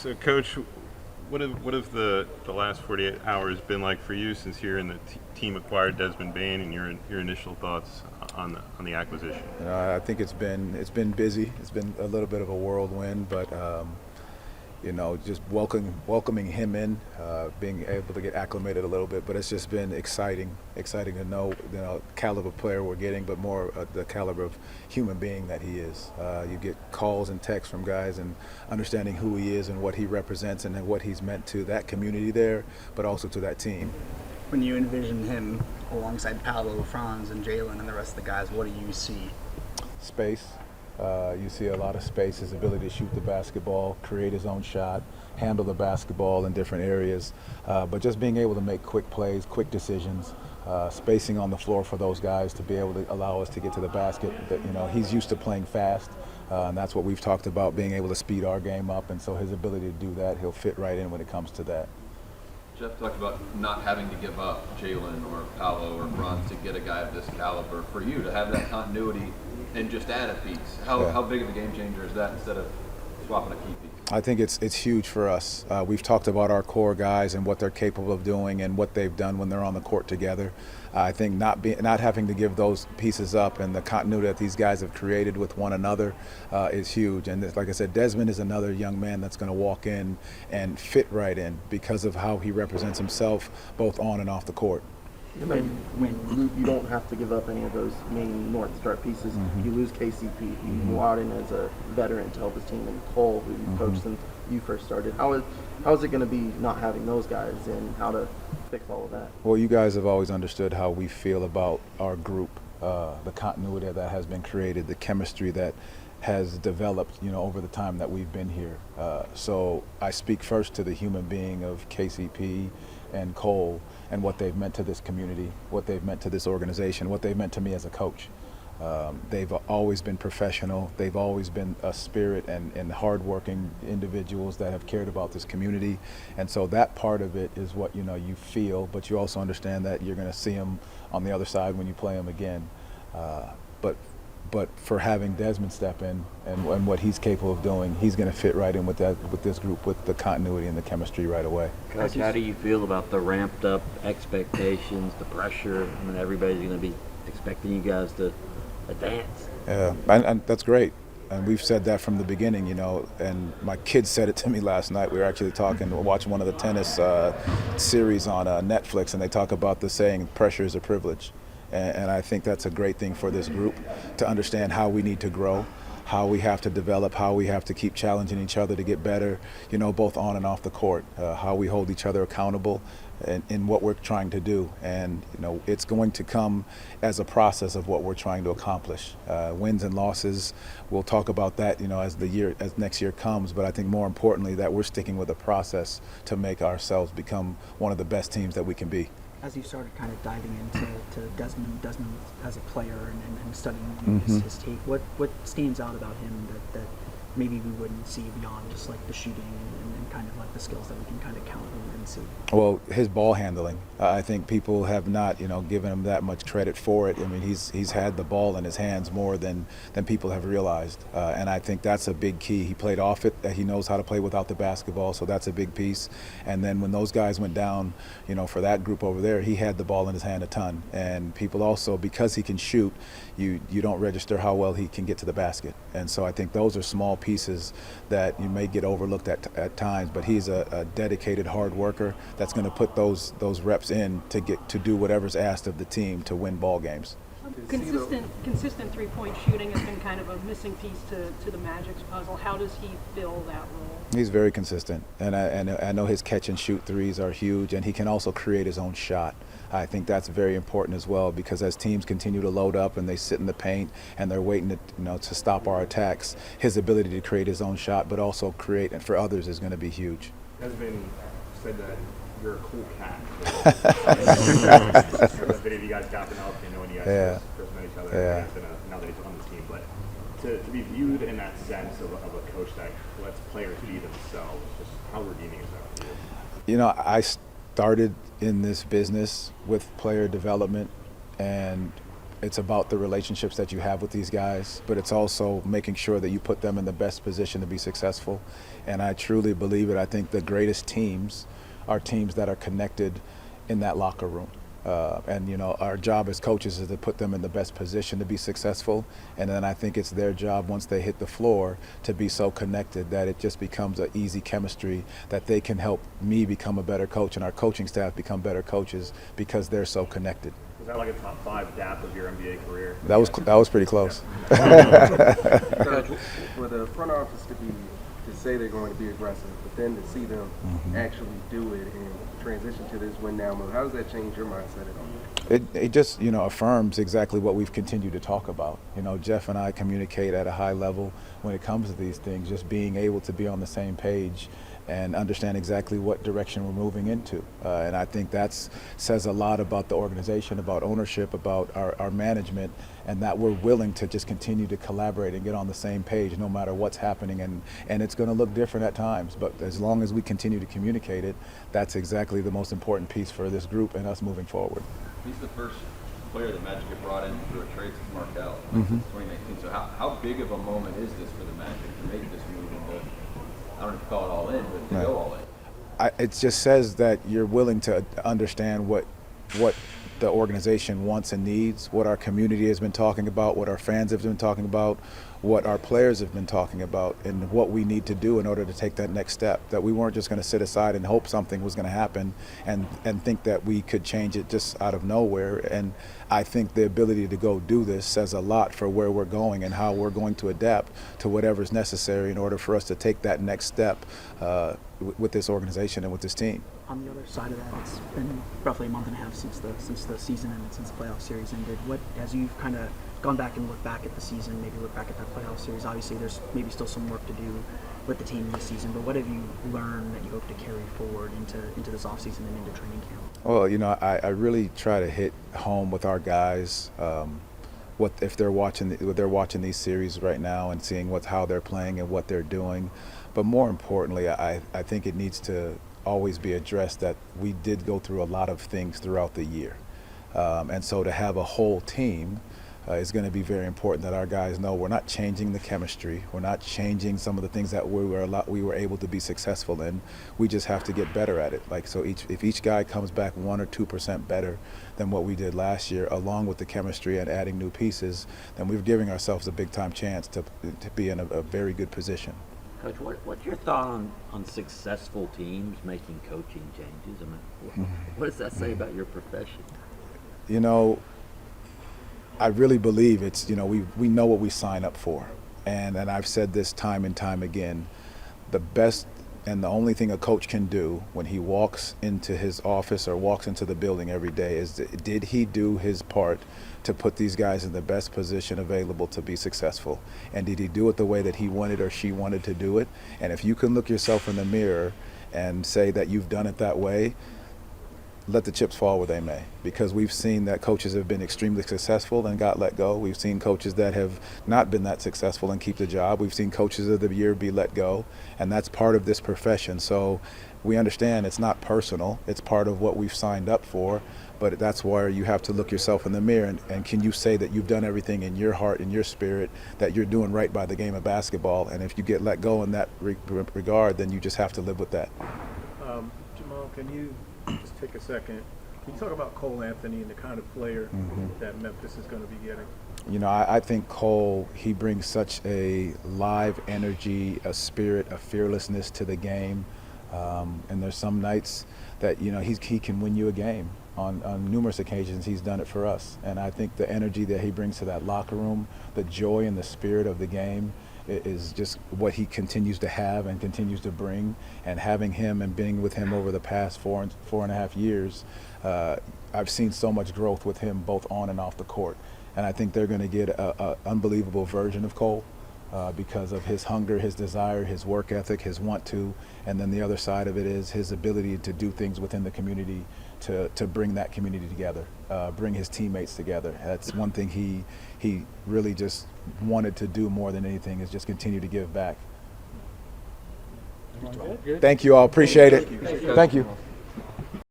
So, Coach, what have the last 48 hours been like for you since you're in the team acquired Desmond Bane, and your initial thoughts on the acquisition? I think it's been busy. It's been a little bit of a whirlwind, but just welcoming him in, being able to get acclimated a little bit. But it's just been exciting to know caliber player we're getting, but more the caliber of human being that he is. You get calls and texts from guys and understanding who he is and what he represents and then what he's meant to that community there, but also to that team. When you envision him alongside Paolo, Franz, and Jalen and the rest of the guys, what do you see? Space. You see a lot of space, his ability to shoot the basketball, create his own shot, handle the basketball in different areas, but just being able to make quick plays, quick decisions, spacing on the floor for those guys to be able to allow us to get to the basket. He's used to playing fast, and that's what we've talked about, being able to speed our game up, and so his ability to do that, he'll fit right in when it comes to that. Jeff talked about not having to give up Jalen or Paolo or Franz to get a guy of this caliber. For you to have that continuity and just add a piece, how big of a game changer is that instead of swapping a key piece? I think it's huge for us. We've talked about our core guys and what they're capable of doing and what they've done when they're on the court together. I think not having to give those pieces up and the continuity that these guys have created with one another is huge. And like I said, Desmond is another young man that's going to walk in and fit right in because of how he represents himself both on and off the court. And when you don't have to give up any of those main North Star pieces. You lose KCP. You go out in as a veteran to help his team, and Cole, who you coached since you first started. How is it going to be not having those guys, and how to fix all of that? Well, you guys have always understood how we feel about our group, the continuity that has been created, the chemistry that has developed, over the time that we've been here. So I speak first to the human being of KCP and Cole and what they've meant to this community, what they've meant to this organization, what they've meant to me as a coach. They've always been professional. They've always been a spirit and hardworking individuals that have cared about this community. And so that part of it is what, you feel, but you also understand that you're going to see them on the other side when you play them again. But for having Desmond step in and what he's capable of doing, he's going to fit right in with this group, with the continuity and the chemistry right away. Coach, how do you feel about the ramped up expectations, the pressure? I mean, everybody's going to be expecting you guys to advance. Yeah, and that's great. And we've said that from the beginning, and my kids said it to me last night. We were actually watching one of the tennis series on Netflix, and they talk about the saying, pressure is a privilege. And I think that's a great thing for this group to understand how we need to grow, how we have to develop, how we have to keep challenging each other to get better, both on and off the court, how we hold each other accountable in what we're trying to do. And, it's going to come as a process of what we're trying to accomplish. Wins and losses, we'll talk about that, as next year comes. But I think more importantly that we're sticking with a process to make ourselves become one of the best teams that we can be. As you started kind of diving into Desmond as a player and studying his tape, what stands out about him that maybe we wouldn't see beyond just like the shooting and kind of like the skills that we can kind of count on and see? Well, his ball handling. I think people have not, given him that much credit for it. I mean, he's had the ball in his hands more than people have realized, and I think that's a big key. He played off it. He knows how to play without the basketball, so that's a big piece. And then when those guys went down, for that group over there, he had the ball in his hand a ton. And people also, because he can shoot, you don't register how well he can get to the basket. And so I think those are small pieces that you may get overlooked at times, but he's a dedicated hard worker that's going to put those reps in to do whatever's asked of the team to win ball games. Consistent three-point shooting has been kind of a missing piece to the Magic's puzzle. How does he fill that role? He's very consistent, and I know his catch and shoot threes are huge, and he can also create his own shot. I think that's very important as well, because as teams continue to load up and they sit in the paint and they're waiting to stop our attacks, his ability to create his own shot but also create and for others is going to be huge. Has been said that you're a cool cat. The video you guys got up, when you guys first met each other, and now that he's on the team. But to be viewed in that sense of a coach that lets players be themselves, just how redeeming is that for you? I started in this business with player development, and it's about the relationships that you have with these guys, but it's also making sure that you put them in the best position to be successful. And I truly believe it. I think the greatest teams are teams that are connected in that locker room. And, you know, our job as coaches is to put them in the best position to be successful. And then I think it's their job once they hit the floor to be so connected that it just becomes an easy chemistry that they can help me become a better coach and our coaching staff become better coaches because they're so connected. Was that like a top 5 DAP of your NBA career? That was pretty close. Coach, for the front office to say they're going to be aggressive, but then to see them actually do it and transition to this win now mode, how does that change your mindset at all? It just, you know, affirms exactly what we've continued to talk about. You know, Jeff and I communicate at a high level when it comes to these things, just being able to be on the same page and understand exactly what direction we're moving into. And I think that says a lot about the organization, about ownership, about our management, and that we're willing to just continue to collaborate and get on the same page no matter what's happening. And it's going to look different at times, but as long as we continue to communicate it, that's exactly the most important piece for this group and us moving forward. He's the first player that Magic have brought in through a trade since Markel, since 2019. So how big of a moment is this for the Magic to make this move into, I don't know if you call it all in, but to go all in? It just says that you're willing to understand what the organization wants and needs, what our community has been talking about, what our fans have been talking about, what our players have been talking about, and what we need to do in order to take that next step. That we weren't just going to sit aside and hope something was going to happen and think that we could change it just out of nowhere. And I think the ability to go do this says a lot for where we're going and how we're going to adapt to whatever's necessary in order for us to take that next step with this organization and with this team. On the other side of that, it's been roughly a month and a half since the season ended, since the playoff series ended. What, as you've kind of gone back and looked back at the season, maybe look back at that playoff series, obviously there's maybe still some work to do with the team this season, but what have you learned that you hope to carry forward into this offseason and into training camp? Well, you know, I really try to hit home with our guys. What if they're watching these series right now and seeing how they're playing and what they're doing, but more importantly, I think it needs to always be addressed that we did go through a lot of things throughout the year, and so to have a whole team is going to be very important, that our guys know we're not changing the chemistry, we're not changing some of the things that we were able to be successful in. We just have to get better at it. Like, so if each guy comes back 1 or 2% better than what we did last year, along with the chemistry and adding new pieces, then we're giving ourselves a big time chance to be in a very good position. Coach, what's your thought on successful teams making coaching changes? I mean, what does that say about your profession? You know, I really believe it's, you know, we know what we sign up for. And I've said this time and time again, the best and the only thing a coach can do when he walks into his office or walks into the building every day is, did he do his part to put these guys in the best position available to be successful? And did he do it the way that he wanted or she wanted to do it? And if you can look yourself in the mirror and say that you've done it that way, let the chips fall where they may, because we've seen that coaches have been extremely successful and got let go. We've seen coaches that have not been that successful and keep the job. We've seen coaches of the year be let go, and that's part of this profession. So we understand it's not personal. It's part of what we've signed up for, but that's where you have to look yourself in the mirror and can you say that you've done everything in your heart, in your spirit, that you're doing right by the game of basketball. And if you get let go in that regard, then you just have to live with that. Jamahl, can you just take a second? Can you talk about Cole Anthony and the kind of player that Memphis is going to be getting? You know, I think Cole, he brings such a live energy, a spirit, a fearlessness to the game. And there's some nights that, you know, he can win you a game. On numerous occasions, he's done it for us. And I think the energy that he brings to that locker room, the joy and the spirit of the game, is just what he continues to have and continues to bring. And having him and being with him over the past four and a half years, I've seen so much growth with him both on and off the court. And I think they're going to get an unbelievable version of Cole because of his hunger, his desire, his work ethic, his want to. And then the other side of it is his ability to do things within the community to bring that community together, bring his teammates together. That's one thing he really just wanted to do more than anything, is just continue to give back. Thank you all. Appreciate it. Thank you.